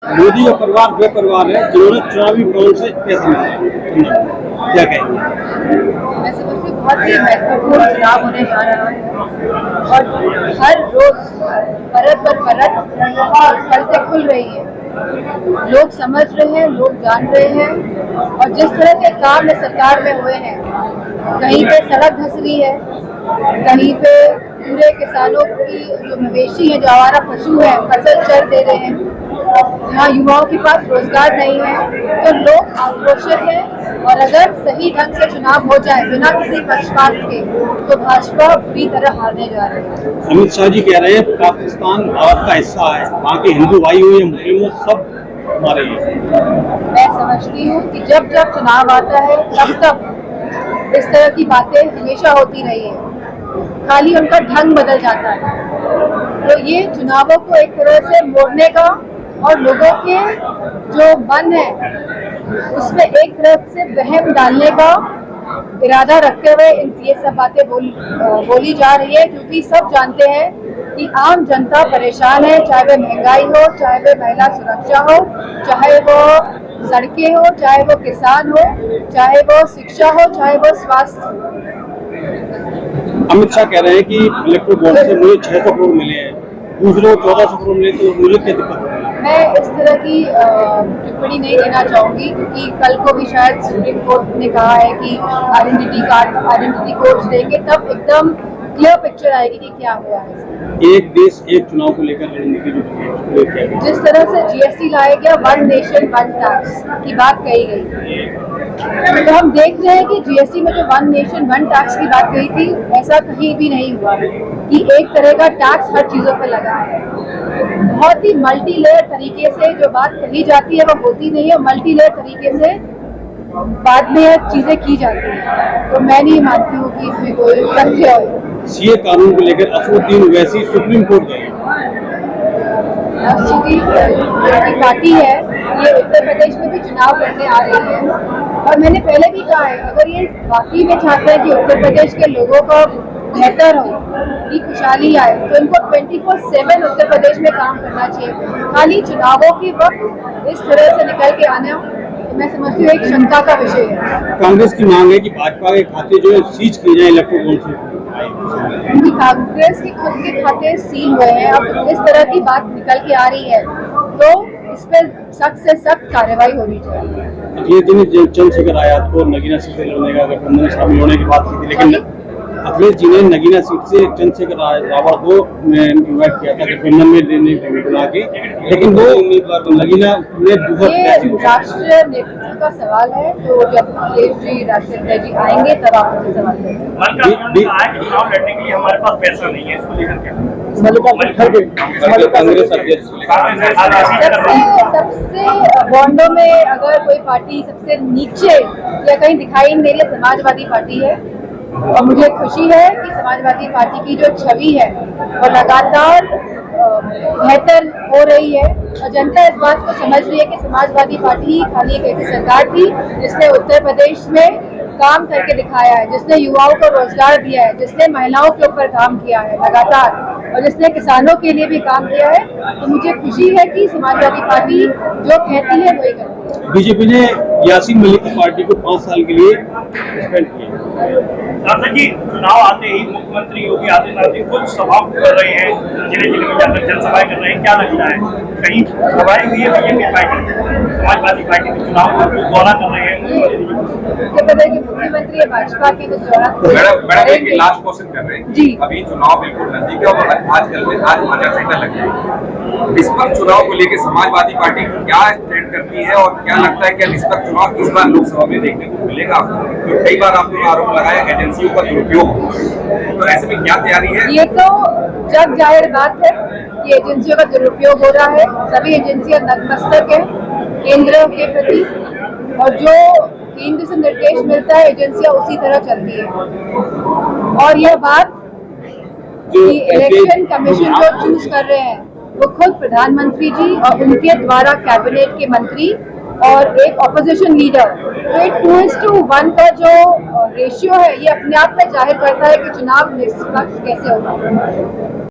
मोदी का परिवार वे परिवार है जिन्होंने चुनावी बॉन्ड से पैसा मिला, क्या कहेंगे? मैं समझती हूँ बहुत ही महत्वपूर्ण चुनाव होने जा रहा है और हर रोज परत पर परत परतें खुल रही है। लोग समझ रहे हैं, लोग जान रहे हैं और जिस तरह के काम इस सरकार में हुए हैं, कहीं पे सड़क धंस रही है, कहीं पे पूरे किसानों की जो मवेशी है, जो आवारा पशु है, फसल चर दे रहे हैं, यहाँ युवाओं के पास रोजगार नहीं है, तो लोग आक्रोशित हैं। और अगर सही ढंग से चुनाव हो जाए बिना किसी पक्षपात के, तो भाजपा पूरी तरह हारने जा रही है। अमित शाह जी कह रहे हैं पाकिस्तान भारत का हिस्सा है, वहाँ के हिंदू भाई हो या मुस्लिम हो, सब हमारे हैं। मैं समझती हूँ कि जब जब चुनाव आता है तब इस तरह की बातें हमेशा होती रही है, खाली उनका ढंग बदल जाता है। तो ये चुनावों को एक तरह से मोड़ने का और लोगों के जो मन है उसमें एक तरफ से वहम डालने का इरादा रखते हुए ये सब बातें बोली जा रही है, क्योंकि सब जानते हैं कि आम जनता परेशान है, चाहे वो महंगाई हो, चाहे वो महिला सुरक्षा हो, चाहे वो सड़कें हो, चाहे वो किसान हो, चाहे वो शिक्षा हो, चाहे वो स्वास्थ्य हो। अमित शाह कह रहे हैं कि इलेक्ट्रो बॉन्ड से मुझे 600 करोड़ मिले हैं, दूसरे को 1400 करोड़ मिले, तो मुझे क्या दिक्कत है? मैं इस तरह की टिप्पणी नहीं देना चाहूंगी, क्योंकि कल को भी शायद सुप्रीम कोर्ट ने कहा है कि आइडेंटिटी कोड्स देंगे, तब एकदम क्लियर पिक्चर आएगी कि क्या हुआ है। एक देश एक चुनाव को लेकर रणनीति जो है, जिस तरह से जीएसटी लाया गया, वन नेशन वन टैक्स की बात कही गई, तो हम देख रहे हैं कि जीएसटी में जो वन नेशन वन टैक्स की बात कही थी, ऐसा कहीं भी नहीं हुआ कि एक तरह का टैक्स हर चीजों पर लगा है। बहुत ही मल्टी लेयर तरीके से जो बात कही जाती है वो होती नहीं है, मल्टी लेयर तरीके से बाद में चीजें की जाती है। तो मैं नहीं मानती हूँ कि इसमें कोई तथ्य हो। सीए कानून को लेकर असदुद्दीन ओवैसी सुप्रीम कोर्ट गए। की पार्टी है, ये उत्तर प्रदेश में भी चुनाव लड़ने आ रही है और मैंने पहले भी कहा है, अगर ये वाकई में चाहते हैं कि उत्तर प्रदेश के लोगों को बेहतर हो, की खुशहाली आए, तो इनको 24/7 उत्तर प्रदेश में काम करना चाहिए। खाली चुनावों के वक्त इस तरह से निकल के आना, तो मैं समझती हूँ एक शंका का विषय है। कांग्रेस की मांग है कि भाजपा के खाते जो है सीज किए जाए इलेक्ट्रो बॉन्ड से। कांग्रेस के खुद के खाते सील हुए हैं, अब इस तरह की बात निकल के आ रही है, तो इस पर सख्त से सख्त कार्रवाई होनी चाहिए। ये दिन चंद्रशेखर आजाद को नगीना सीट से लड़ने का गठबंधन में शामिल होने की बात की थी, लेकिन अखिलेश जी ने नगीना सीट से चंद्रशेखर रावत को इन्वाइट किया था गठबंधन में देने बना के, लेकिन वो उम्मीदवार नगीना ने ये राष्ट्रीय नेतृत्व का सवाल है, तो जब अखिलेश जी राष्ट्रीय अध्यक्ष जी आएंगे तब आप उनसे सवाल करेंगे। चुनाव लड़ने के लिए हमारे पास पैसा नहीं है, इसको लेकर क्या कांग्रेस अध्यक्ष सबसे बॉन्डों में अगर कोई पार्टी सबसे नीचे या कहीं दिखाई नहीं दे रही, समाजवादी पार्टी है। और मुझे खुशी है कि समाजवादी पार्टी की जो छवि है वो लगातार बेहतर हो रही है और जनता इस बात को समझ रही है कि समाजवादी पार्टी खाली एक ऐसी सरकार थी जिसने उत्तर प्रदेश में काम करके दिखाया है, जिसने युवाओं को रोजगार दिया है, जिसने महिलाओं के ऊपर काम किया है लगातार, और जिसने किसानों के लिए भी काम किया है। तो मुझे खुशी है कि समाजवादी पार्टी जो कहती है वही करती है। बीजेपी ने यासीन मलिक की पार्टी को 5 साल के लिए सस्पेंड किया। जी, चुनाव आते ही मुख्यमंत्री योगी आदित्यनाथ जी खुद सभा कर रहे हैं, जिले जिले में जाकर जनसभाएं कर रहे हैं, क्या लगता है कहीं सभाएं हुई है बीजेपी पार्टी, समाजवादी पार्टी के चुनाव को दौरा कर रहे हैं? मुझे पता है कि मुख्यमंत्री भाजपा के कुछ दौरा मैडम एक लास्ट क्वेश्चन कर रहे हैं जी। अभी चुनाव बिल्कुल नजदीक है और आज आचार संहिता लग जाएगी, निष्पक्ष चुनाव को लेकर समाजवादी पार्टी क्या स्टैंड करती है और क्या लगता है कि निष्पक्ष चुनाव इस बार लोकसभा में देखने को मिलेगा? तो कई बार आपने आरोप लगाया एजेंसियों का दुरुपयोग, तो ऐसे में क्या तैयारी है? ये तो जग जाहिर बात है कि एजेंसियों का दुरुपयोग हो रहा है। सभी एजेंसियां नतमस्तक है केंद्र के प्रति, और जो केंद्र से निर्देश मिलता है एजेंसियां उसी तरह चलती है। और यह बात कि इलेक्शन कमीशन जो चूज कर रहे हैं वो खुद प्रधानमंत्री जी और उनके द्वारा कैबिनेट के मंत्री और एक ऑपोजिशन लीडर, तो एक 2:1 का जो रेशियो है ये अपने आप में जाहिर करता है कि चुनाव निष्पक्ष कैसे होगा।